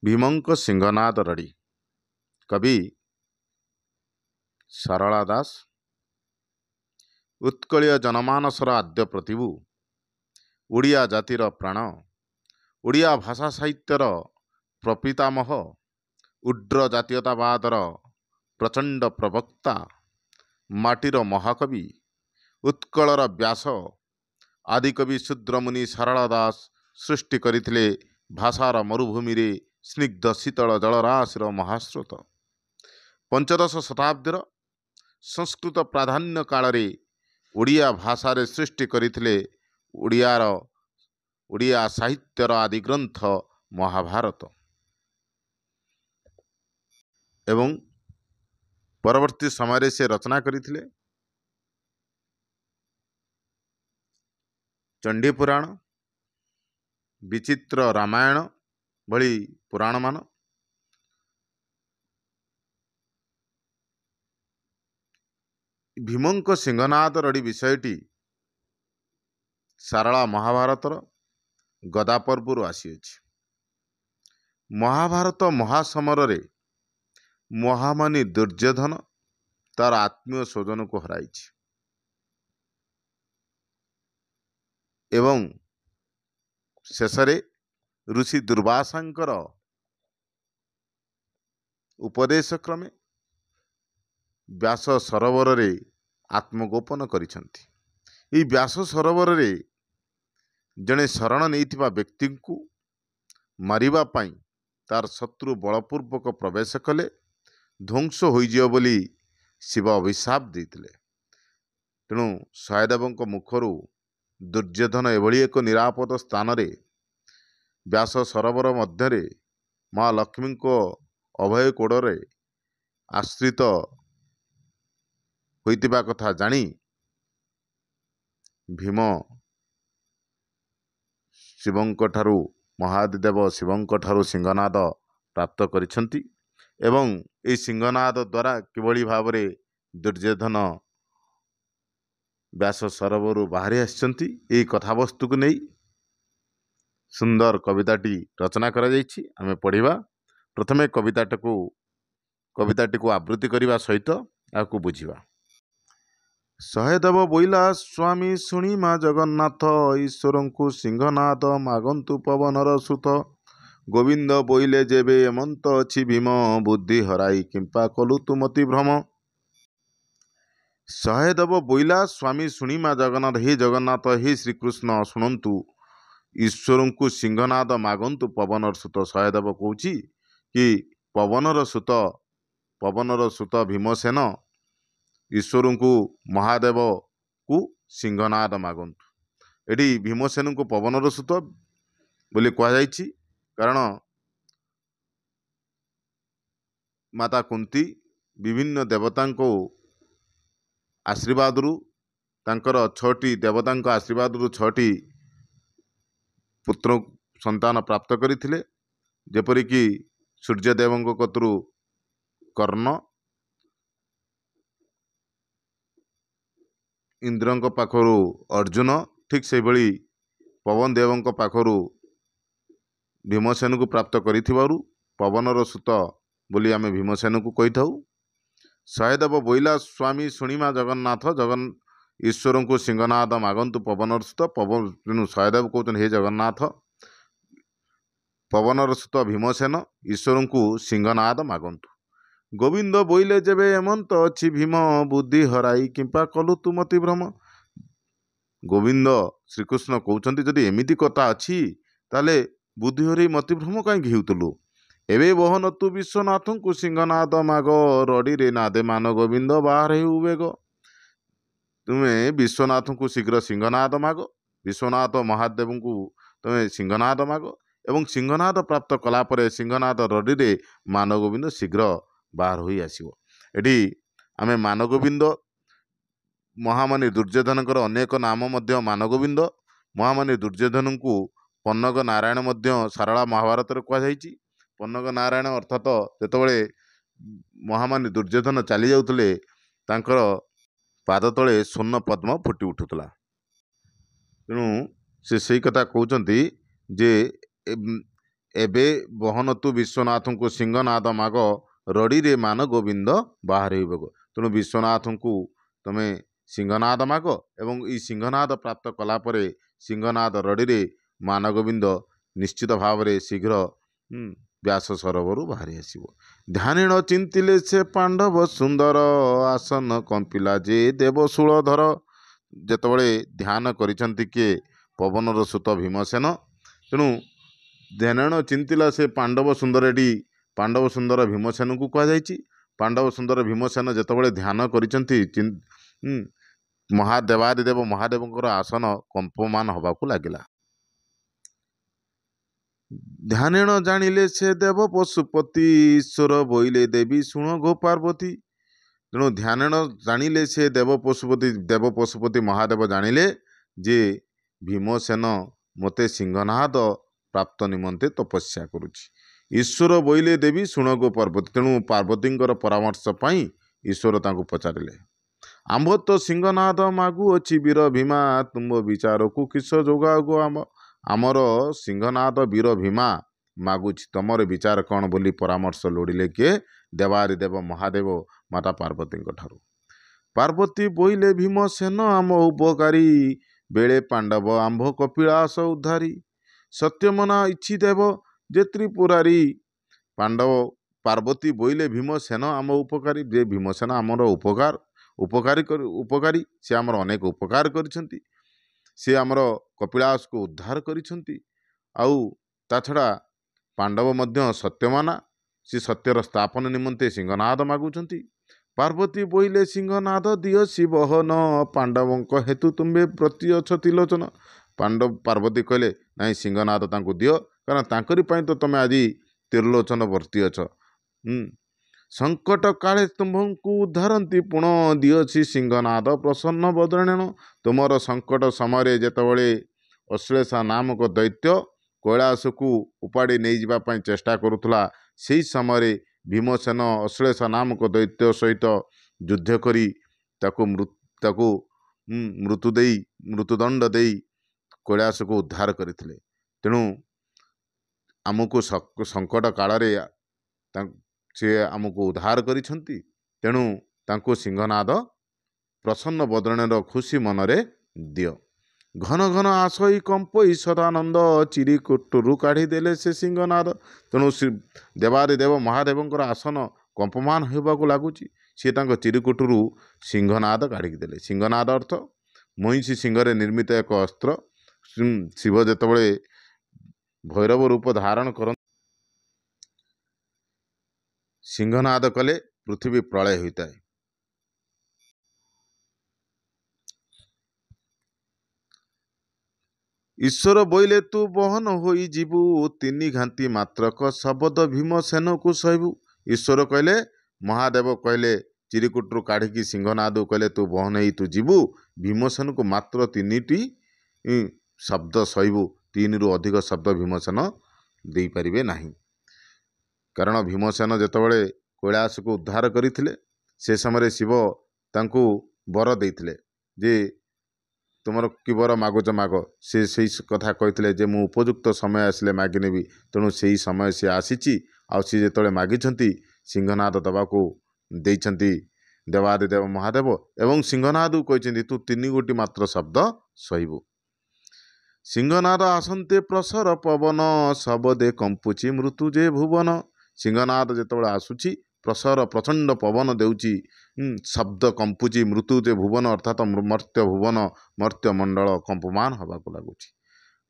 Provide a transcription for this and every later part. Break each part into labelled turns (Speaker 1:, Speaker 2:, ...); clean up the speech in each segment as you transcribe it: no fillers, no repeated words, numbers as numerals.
Speaker 1: ଭୀମଙ୍କ ସିଂହନାଦ ରଡ଼ି। କବି ସାରଳା ଦାସ। ଉତ୍କଳୀୟ ଜନମାନସର ଆଦ୍ୟ ପ୍ରତିଭୁ, ଓଡ଼ିଆ ଜାତିର ପ୍ରାଣ, ଓଡ଼ିଆ ଭାଷା ସାହିତ୍ୟର ପ୍ରପିତାମହ, ଉଡ୍ର ଜାତୀୟତାବାଦର ପ୍ରଚଣ୍ଡ ପ୍ରବକ୍ତା, ମାଟିର ମହାକବି, ଉତ୍କଳର ବ୍ୟାସ, ଆଦିକବି ଶୂଦ୍ରମୁନି ସାରଳା ଦାସ ସୃଷ୍ଟି କରିଥିଲେ ଭାଷାର ମରୁଭୂମିରେ ସ୍ନିଗ୍ଧ ଶୀତଳ ଜଳରାଶିର ମହାସ୍ରୋତ। ପଞ୍ଚଦଶ ଶତାବ୍ଦୀର ସଂସ୍କୃତ ପ୍ରାଧାନ୍ୟ କାଳରେ ଓଡ଼ିଆ ଭାଷାରେ ସୃଷ୍ଟି କରିଥିଲେ ଓଡ଼ିଆ ସାହିତ୍ୟର ଆଦିଗ୍ରନ୍ଥ ମହାଭାରତ ଏବଂ ପରବର୍ତ୍ତୀ ସମୟରେ ସେ ରଚନା କରିଥିଲେ ଚଣ୍ଡୀ ପୁରାଣ, ବିଚିତ୍ର ରାମାୟଣ ଭଳି ପୁରାଣମାନ। ଭୀମଙ୍କ ସିଂହନାଦ ରଡ଼ି ବିଷୟଟି ସାରଳା ମହାଭାରତର ଗଦା ପର୍ବରୁ ଆସିଅଛି। ମହାଭାରତ ମହାସମରରେ ମହାମାନି ଦୁର୍ଯ୍ୟୋଧନ ତାର ଆତ୍ମୀୟ ସ୍ୱଜନକୁ ହରାଇଛି ଏବଂ ଶେଷରେ ଋଷି ଦୁର୍ବାସାଙ୍କର ଉପଦେଶ କ୍ରମେ ବ୍ୟାସ ସରୋବରରେ ଆତ୍ମଗୋପନ କରିଛନ୍ତି। ଏହି ବ୍ୟାସ ସରୋବରରେ ଜଣେ ଶରଣ ନେଇଥିବା ବ୍ୟକ୍ତିଙ୍କୁ ମାରିବା ପାଇଁ ତାର ଶତ୍ରୁ ବଳପୂର୍ବକ ପ୍ରବେଶ କଲେ ଧ୍ୱଂସ ହୋଇଯିବ ବୋଲି ଶିବ ଅଭିଶାପ ଦେଇଥିଲେ। ତେଣୁ ସହଦେବଙ୍କ ମୁଖରୁ ଦୁର୍ଯ୍ୟୋଧନ ଏଭଳି ଏକ ନିରାପଦ ସ୍ଥାନରେ ବ୍ୟାସ ସରୋବର ମଧ୍ୟରେ ମା ଲକ୍ଷ୍ମୀଙ୍କ ଅଭୟ କୋଡ଼ରେ ଆଶ୍ରିତ ହୋଇଥିବା କଥା ଜାଣି ଭୀମ ଶିବଙ୍କଠାରୁ ମହାଦେବ ଶିବଙ୍କଠାରୁ ସିଂହନାଦ ପ୍ରାପ୍ତ କରିଛନ୍ତି ଏବଂ ଏହି ସିଂହନାଦ ଦ୍ୱାରା କିଭଳି ଭାବରେ ଦୁର୍ଯ୍ୟୋଧନ ବ୍ୟାସ ସରୋବରରୁ ବାହାରି ଆସିଛନ୍ତି ଏହି କଥାବସ୍ତୁକୁ ନେଇ ସୁନ୍ଦର କବିତାଟି ରଚନା କରାଯାଇଛି। ଆମେ ପଢ଼ିବା। ପ୍ରଥମେ କବିତାଟିକୁ ଆବୃତ୍ତି କରିବା ସହିତ ଏହାକୁ ବୁଝିବା। ସହଦେବ ବୋଇଲା ସ୍ୱାମୀ ଶୁଣି ମା ଜଗନ୍ନାଥ, ଈଶ୍ୱରଙ୍କୁ ସିଂହନାଦ ମାଗନ୍ତୁ ପବନର ସୁତ। ଗୋବିନ୍ଦ ବୋଇଲେ ଯେବେ ଏମନ୍ତ ଅଛି ଭୀମ, ବୁଦ୍ଧି ହରାଇ କିମ୍ପା କଲୁ ତୁ ମତି ଭ୍ରମ। ସହଦେବ ବୋଇଲା ସ୍ୱାମୀ ଶୁଣି ମା ଜଗନ୍ନାଥ, ହେ ଜଗନ୍ନାଥ, ହେ ଶ୍ରୀକୃଷ୍ଣ ଶୁଣନ୍ତୁ, ଈଶ୍ୱରଙ୍କୁ ସିଂହନାଦ ମାଗନ୍ତୁ ପବନର ସୁତ। ସହଦେବ କହୁଛି କି ପବନର ସୁତ ଭୀମସେନ ଈଶ୍ୱରଙ୍କୁ ମହାଦେବକୁ ସିଂହନାଦ ମାଗନ୍ତୁ। ଏଠି ଭୀମସେନଙ୍କୁ ପବନର ସୁତ ବୋଲି କୁହାଯାଇଛି କାରଣ ମାତା କୁନ୍ତୀ ବିଭିନ୍ନ ଦେବତାଙ୍କ ଆଶୀର୍ବାଦରୁ ତାଙ୍କର 6ଟି ଦେବତାଙ୍କ ଆଶୀର୍ବାଦରୁ 6ଟି ପୁତ୍ର ସନ୍ତାନ ପ୍ରାପ୍ତ କରିଥିଲେ। ଯେପରିକି ସୂର୍ଯ୍ୟଦେବଙ୍କ କତରୁ କର୍ଣ୍ଣ, ଇନ୍ଦ୍ରଙ୍କ ପାଖରୁ ଅର୍ଜୁନ, ଠିକ୍ ସେହିଭଳି ପବନ ଦେବଙ୍କ ପାଖରୁ ଭୀମସେନକୁ ପ୍ରାପ୍ତ କରିଥିବାରୁ ପବନର ସୁତ ବୋଲି ଆମେ ଭୀମସେନକୁ କହିଥାଉ। ସହଦେବ ବୋଇଲା ସ୍ୱାମୀ ଶୁଣିମା ଜଗନ୍ନାଥ, ଈଶ୍ୱରଙ୍କୁ ସିଂହନାଦ ମାଗନ୍ତୁ ପବନର ସୁତ। ତେଣୁ ସହଦେବ କହୁଛନ୍ତି, ହେ ଜଗନ୍ନାଥ, ପବନର ସୁତ ଭୀମସେନ ଈଶ୍ୱରଙ୍କୁ ସିଂହନାଦ ମାଗନ୍ତୁ। ଗୋବିନ୍ଦ ବୋଇଲେ ଯେବେ ଏମନ୍ତ ଅଛି ଭୀମ, ବୁଦ୍ଧି ହରାଇ କିମ୍ପା କଲୁ ତୁ ମତି ଭ୍ରମ। ଗୋବିନ୍ଦ ଶ୍ରୀକୃଷ୍ଣ କହୁଛନ୍ତି, ଯଦି ଏମିତି କଥା ଅଛି ତାହେଲେ ବୁଦ୍ଧି ହରାଇ ମତି ଭ୍ରମ କାହିଁକି ହେଉଥିଲୁ? ଏବେ ବହନ ତୁ ବିଶ୍ୱନାଥଙ୍କୁ ସିଂହନାଦ ମାଗ, ରଡ଼ିରେ ନାଦେ ମାନ ଗୋବିନ୍ଦ ବାହାର ହେଉ ବେଗ। ତୁମେ ବିଶ୍ୱନାଥଙ୍କୁ ଶୀଘ୍ର ସିଂହନାଦ ମାଗ, ବିଶ୍ୱନାଥ ମହାଦେବଙ୍କୁ ତୁମେ ସିଂହନାଦ ମାଗ ଏବଂ ସିଂହନାଦ ପ୍ରାପ୍ତ କଲା ପରେ ସିଂହନାଦ ରଡ଼ିରେ ମାନଗୋବିନ୍ଦ ଶୀଘ୍ର ବାହାର ହୋଇ ଆସିବ। ଏଠି ଆମେ ମାନଗୋବିନ୍ଦ, ମହାମାନି ଦୁର୍ଯ୍ୟୋଧନଙ୍କର ଅନେକ ନାମ ମଧ୍ୟ ମାନଗୋବିନ୍ଦ। ମହାମାନି ଦୁର୍ଯ୍ୟୋଧନଙ୍କୁ ପନ୍ନଗ ନାରାୟଣ ମଧ୍ୟ ସାରଳା ମହାଭାରତରେ କୁହାଯାଇଛି। ପନ୍ନଗ ନାରାୟଣ ଅର୍ଥାତ ଯେତେବେଳେ ମହାମାନି ଦୁର୍ଯ୍ୟୋଧନ ଚାଲି ଯାଉଥିଲେ ତାଙ୍କର ପାଦ ତଳେ ସ୍ୱର୍ଣ୍ଣ ପଦ୍ମ ଫୁଟି ଉଠୁଥିଲା। ତେଣୁ ସେ ସେଇ କଥା କହୁଛନ୍ତି ଯେ एबे बहन तू विश्वनाथ को सिंहनाद माग रड़ी रे मान गोविंद बाहर तेणु विश्वनाथ को तुम सिंहनाद माग एवं ई सिंहनाद प्राप्त कलापर सिंहनाद रड़ी रे मान गोविंद निश्चित भाव में शीघ्र व्यास सरोवर बाहरी आसो। ध्यान चिंतिले से पांडव सुंदर आसन कंपिला जे देवशूलधर जेतबळे ध्यान करिसंती के पवनर सुत भीमसेन तेणु ध्यान चिंतिला से पांडव सुंदर एटी पांडव सुंदर भीमसेन को कहुई। पांडव सुंदर भीमसेन जेतबळे ध्यान करिसंती महादेवादिदेव महादेवंकर आसन कंपमान हवाकू लागिला। ध्यानेण जानिले से देव पशुपति ईश्वर बोइले देवी शुण गो पार्वती तेणु ध्यानेण जानिले से देव पशुपति महादेव जानिले जे भीमसेन मते सिंहनाद प्राप्त निमंते तपस्या करुछि। ईश्वर बोइले देवी शुण गो पार्वती तेणु पार्वतींकर परामर्श पाई ईश्वर तांको पचारिले आंभ तो सिंहनाद मागु अछि वीर भीमा तुम विचार को किस जोगा गो आमर सिंहनाद वीर भीमा मागुछि तमर विचार कौन बोली परामर्श लोड़िले किए देवादिदेव महादेव माता पार्वती ठारू। पार्वती बोइले भीमसेन आम उपकारी बेले पांडव आंभ कपिलास उद्धारी सत्यमना इच्छी देव जे त्रिपुरारी पांडव पार्वती बोइले भीमसेन आम उपकारी जे भीमसेन आमर उपकारी से आमर अनेक उपकार करिसंती से आमर कपिलास को उद्धार करिसंती आउ ता छड़ा पांडव मध्य सत्यमाना से सत्यर स्थापन निमंते सिंहनाद मागुचंती। पार्वती बोइले सिंहनाद दिय शिवहन पांडवंक हेतु तुम्बे प्रति अछ त्रिलोचन पांडव पार्वती कहले नाई सिंहनाद तांको दियो कारण तांकरी पाई तो तमे आज त्रिलोचन वर्ती अछ संकट काले तुम्भंकु उद्धारंती पुण दियछि सिंहनाद प्रसन्न बदरणेन तुमर संकट समय जेतबळे अश्लेषा नामक दैत्य कैलाश को उपाड़ी नहीं जावा पाई चेष्टा करुथला सेही समय भीमसेन अश्लेषा नामक दैत्य सहित युद्ध करी ताकू मृत्युदंड देई कैलाश को उद्धार करथिले। तेणु आमको संकट काल से आमको उद्धार करिसंती तेणु तांको सिंहनाद प्रसन्न बदरणर खुशी मनरे दियो। घन घन आसई कंपई सदानंद चिरीकुटुरु काढ़ी देले से सिंहनाद तेणु देवादिदेव महादेवंकर आसन कंपमान होबाकू लगुच सी चिरीकुटुरु सिंहनाद काढ़ी देले। सिंहनाद अर्थ महिषी सिंहरे निर्मित एक अस्त्र शिव जेतबळे भैरव रूप धारण कर सिंहनाद कले पृथ्वी प्रलय होता है। ईश्वर बोइले तू बहन होई जीवु तीनी घांटी मात्रक शबद भीमसेन को सहबु। ईश्वर कहले महादेव कहले चिरीकुटरू काढ़ी सिंहनाद कहले तू बहन ही तू जीवु भीमसेन को मात्र तीनिटी शब्द सहबु तीन रु अधिक शब्द भीमसेन दे पारिबे नहीं कारण भीमसेन जेतबळे कैलाश को उद्धार करथिले से समय शिव तांको वर देइथिले जे तुमर कि वर मागुच माग से कथा कहते जे मु उपयुक्त समय आसिले मागिनेबी तेणु से समय से आसीची आ सी जेतबळे मागिछंती सिंहनाद दबाको देइछंती देवादिदेव महादेव एवं सिंहनाद कहते तू तीन गोटी मात्र शब्द सहबु। सिंहनाद आसन्ते प्रसर पवन शबदे कंपुची मृत्यु जे भुवन। सिंहनाद जेतबळे आसुची प्रसर प्रचंड पवन देउची शब्द कंपुची मृत्यु जे भुवन अर्थात मर्त्य भुवन मर्त्य मंडल कंपमान हवाकू लगुच।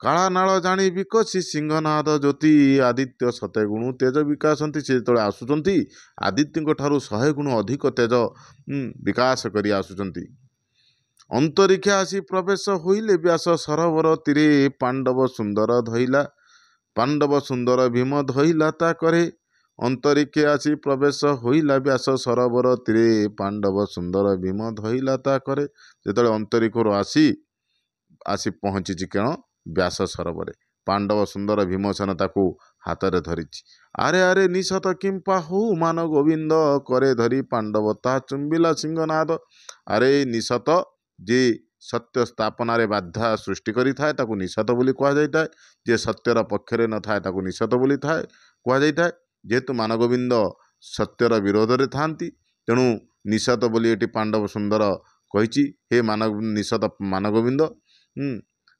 Speaker 1: काला नाल जानी विकसी सिंहनाद ज्योति आदित्य सते गुण तेज विकासंती से जो आसुचंती आदित्य ठारू 100 गुण अधिक तेज विकास करी आसुचंती। अंतरिक्षा आसी प्रवेश होइले व्यास सरोवर तीरे पांडव सुंदर धइला पांडव सुंदर भीम धइला ता करे। अंतरिक्षे आसी प्रवेश होइला व्यास सरोवर तीरे पांडव सुंदर भीम धइला ता करे। जेतबळे अंतरिक्षर आसी पहुँची केण व्यास सरोवर पांडव सुंदर भीमसेन ताकू हाथ धरी आरे आरे निशत किंपा हो मान गोविंद करे धरी पांडव ता चुंबिला सिंहनाद। आरे निशत जे सत्य स्थापनारे बाधा सृष्टि करि थाए ताकू निषेध बोली कहा जाइथाए। जे सत्यर पक्षरे न थाए ताकू निषेध बोली थाए कहा जाइथाए। जेहेतु मानगोविंद सत्यर विरोध रे थांती तेणु निषेध बोली एटी पांडव सुंदर कहिछि हे निषेध मानगोविंद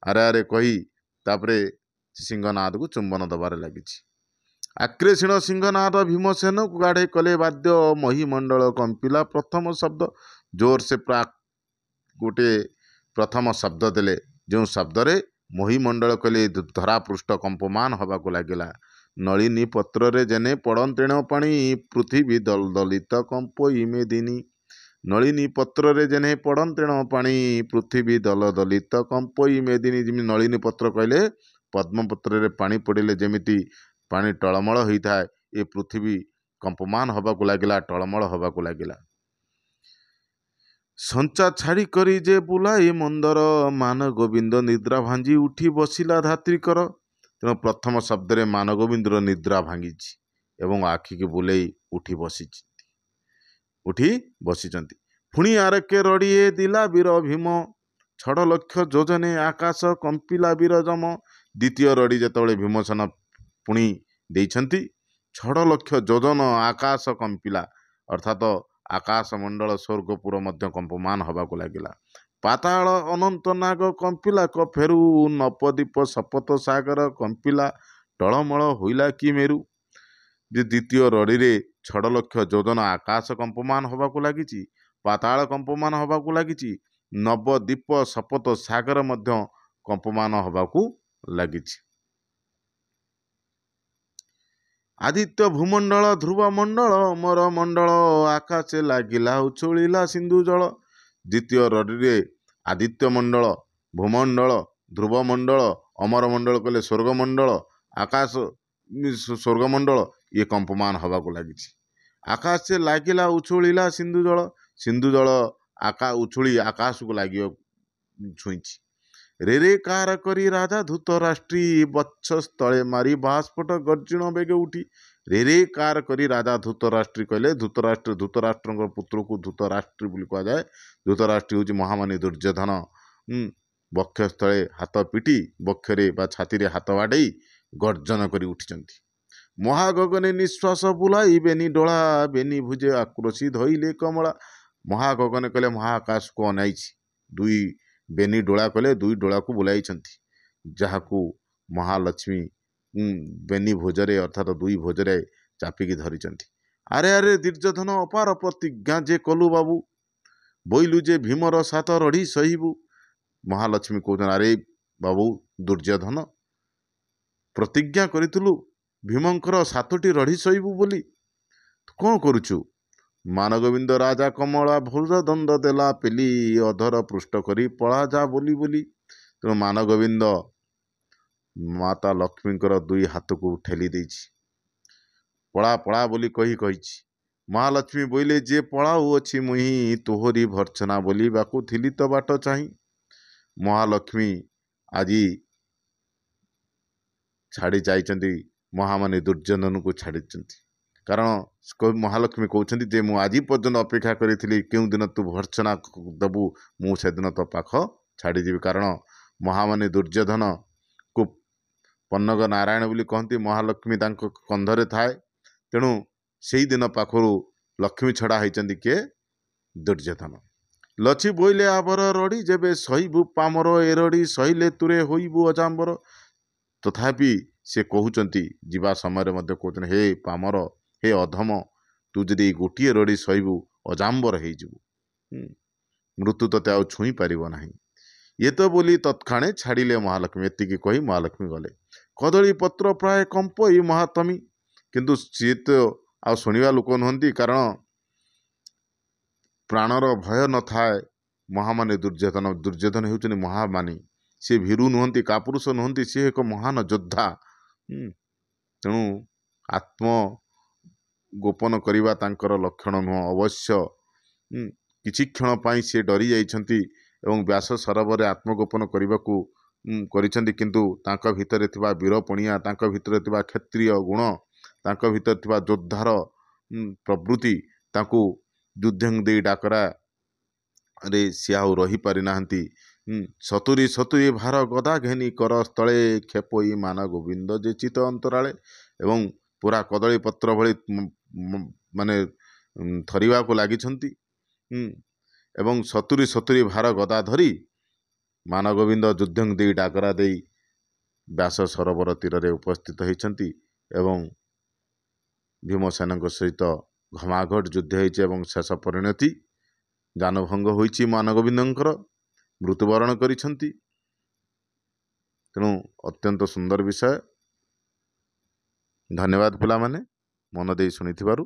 Speaker 1: आरे आरे कही तापरे सिंहनाद को चुंबन दबारे लागिछि। आक्रेषण सिंहनाद भीमसेन को गाढ़े कले वाद्य महीमंडल कंपिला। प्रथम शब्द जोर से प्राक गोटे प्रथम शब्द देले जो शब्द रे महीमंडल कले धरापृष्ठ कंपमान हवा को लागिला। नलिनी पत्र रे जेने पड़न तेण पाणी पृथ्वी दलित कंप इमेदिनी। नलिनी पत्र रे जेने पड़न तेण पाणी पृथ्वी दलित कंप इमेदिनी। जिमि नलिनी पत्र कहले पद्मपत्र रे पानी पड़िले जेमिति पानी टळमळ होइथाए ए पृथ्वी कंपमान हवा को लागिला टळमळ हवा को लागिला। संचा छाड़ी करी जे बुलाई मंदर मान गोविंद निद्रा भांजी उठी बसिला धात्रिकर। तेणु प्रथम शब्द रे मान गोविंदर निद्रा भांगी एवं आखि की बुलाई उठी बसिचंती। पुणी आरके रड़िए दिला वीर भीम छड़ लक्ष जोजने आकाश कंपिला वीर जम। द्वितीय रड़ी जेतबेले भीमसेन पुणी देइछंती छड़ लक्ष जोजन आकाश कंपिला अर्थात आकाश मंडल स्वर्गपुर मध्य कंपमान हवा को लागिला। पाताल अनंत नाग कंपिला फेरु नवद्वीप सपत सागर कंपिला टळमळ होइला कि मेरु। जे द्वितीय रड़ी रे छड़ लक्ष जोजन आकाश कंपमान हवा को लागिछि पाताल कंपमान हवा को लागिछि नवद्वीप सपत सागर मध्य कंपमान हवा को लागिछि। आदित्य भूमंडल ध्रुव मंडल अमर मंडल आकाशे लागिला उछुलिला सिंधु जल। द्वितीय रड़ी रे आदित्य मंडल भूमंडल ध्रुव मंडल अमर मंडल कहले स्वर्गमंडल आकाश स्वर्गमंडल ये कंपमान हवा को लागिछि। आकाश से लागिला उछुलिला सिंधु जल आका उछुली आकाश को लागियो छुईछि। रे रे कार करी राजा धूतराष्ट्री बच्छ तले मारी बास्फोट गर्जन बेगे उठी। रे रे कार करी राजा धूतराष्ट्री कहले धूतराष्ट्र पुत्र को धूतराष्ट्री बोली कहा जाए। धूतराष्ट्री हूँ महामानी दुर्योधन बक्षस्थले हाथ पिटी बक्षरे बा छाती रे हाथ बाड़े गर्जन करी उठिचंती। महागगने निश्वास बुलाई बेनी डोला बेनी भुजे आक्रोशी धइले कमला। महागगने कहले महाकाश को अनाइछि दुई बेनी डोला कले दुई डोला को बुलाई जहाकू महालक्ष्मी बेनी भोजरे अर्थात दुई भोजरे चापिकी धरिचंती। आरे आरे दुर्योधन अपार प्रतिज्ञा जे कलु बाबू बोइलु जे भीमर सात रढ़ी सहिबु। महालक्ष्मी कहते अरे बाबू दुर्योधन प्रतिज्ञा करितुलु भीमंकर सातोटी रढ़ी सहिबु बोली कौन करुचु। मानगोविंद राजा कमला भोज दंड देला पेली अधर पृष्ठ करी पड़ा जा बोली बोली। तेणु मानगोविंद माता लक्ष्मींकर दुई हाथ को ठेली देछि पड़ा पड़ा बोली कही। महालक्ष्मी बोले जे पड़ाऊ अच्छी मुही तोहरी भर्सना बोली बाकू थिली तो बाट चाही। महालक्ष्मी आज छाड़ी जाइचंती महामानी दुर्योधन को छाड़ी कारण महालक्ष्मी कहते जे मु आज पर्यंत अपेक्षा करी क्यों दिन तू भर्सना दबू मु से दिन तो पाख छाड़ीजी। कारण महामानी दुर्योधन को पन्नग नारायण बोली कहती महालक्ष्मी तांको कंधरे थाए। तेणु से दिन पाखरु लक्ष्मी छड़ा होती किए दुर्योधन। लछि बोइले आबर रड़ी जेबे सहीबु पामर एरड़ी सहिले तुरे होइबु अजाम्बर। तथापि से कहउचंती जीवा समय मध्य कहउचन हे पामर हे अधम तू जदि गोटे रड़ी सहीबु अजाम्बर होइजिबु मृत्यु तते आउ छुई पारिबो नाही। ये तो बोली तत्क्षणे छाड़िले महालक्ष्मी। एतिकी कही महालक्ष्मी गले। कदली पत्र प्राय कंपई महात्मी किंतु सी तो आ शुणा लोक नुहंती कारण प्राणर भय न थाए। महामानी दुर्योधन होउचनि महामानी सी भीरु नुहंती कापुरुष नुहंती सी एक महान योद्धा। तेणु आत्म गोपन करिबा तांकर लक्षण नुह अवश्य किछि क्षण पाई से डरी जाइछंती एवं व्यास सरोवर आत्मगोपन करने करिछंती किंतु तांका भितरे थिबा वीरपणिया तांका भितरे थिबा क्षत्रिय गुण तांका भितरे थिबा योद्धार प्रवृत्ति तांकु युद्धं दे डाकरा रे सियाउ रही पारि नाहंती। ସତୁରି ସତୁରି ଭାର ଗଦା ଘେନି କର ସ୍ଥଳେ ଖେପୋଇ ମାନ ଗୋବିନ୍ଦ ଯେ ଚିତ ଅନ୍ତରାଳେ। ଏବଂ ପୁରା କଦଳୀ ପତ୍ର ଭଳି ମାନେ ଥରିବାକୁ ଲାଗିଛନ୍ତି। ଏବଂ ସତୁରି ସତୁରି ଭାର ଗଦା ଧରି ମାନଗୋବିନ୍ଦ ଯୁଦ୍ଧଂ ଦେଇ ଡାକରା ଦେଇ ବ୍ୟାସ ସରୋବର ତୀରରେ ଉପସ୍ଥିତ ହୋଇଛନ୍ତି। ଏବଂ ଭୀମସେନଙ୍କ ସହିତ ଘମାଘୋଟ ଯୁଦ୍ଧ ହୋଇଛି ଏବଂ ଶେଷ ପରିଣତି ଯାନଭଙ୍ଗ ହୋଇଛି ମାନଗୋବିନ୍ଦଙ୍କର, ମୃତ୍ୟୁବରଣ କରିଛନ୍ତି। ତେଣୁ ଅତ୍ୟନ୍ତ ସୁନ୍ଦର ବିଷୟ। ଧନ୍ୟବାଦ ପିଲାମାନେ ମନ ଦେଇ ଶୁଣିଥିବାରୁ।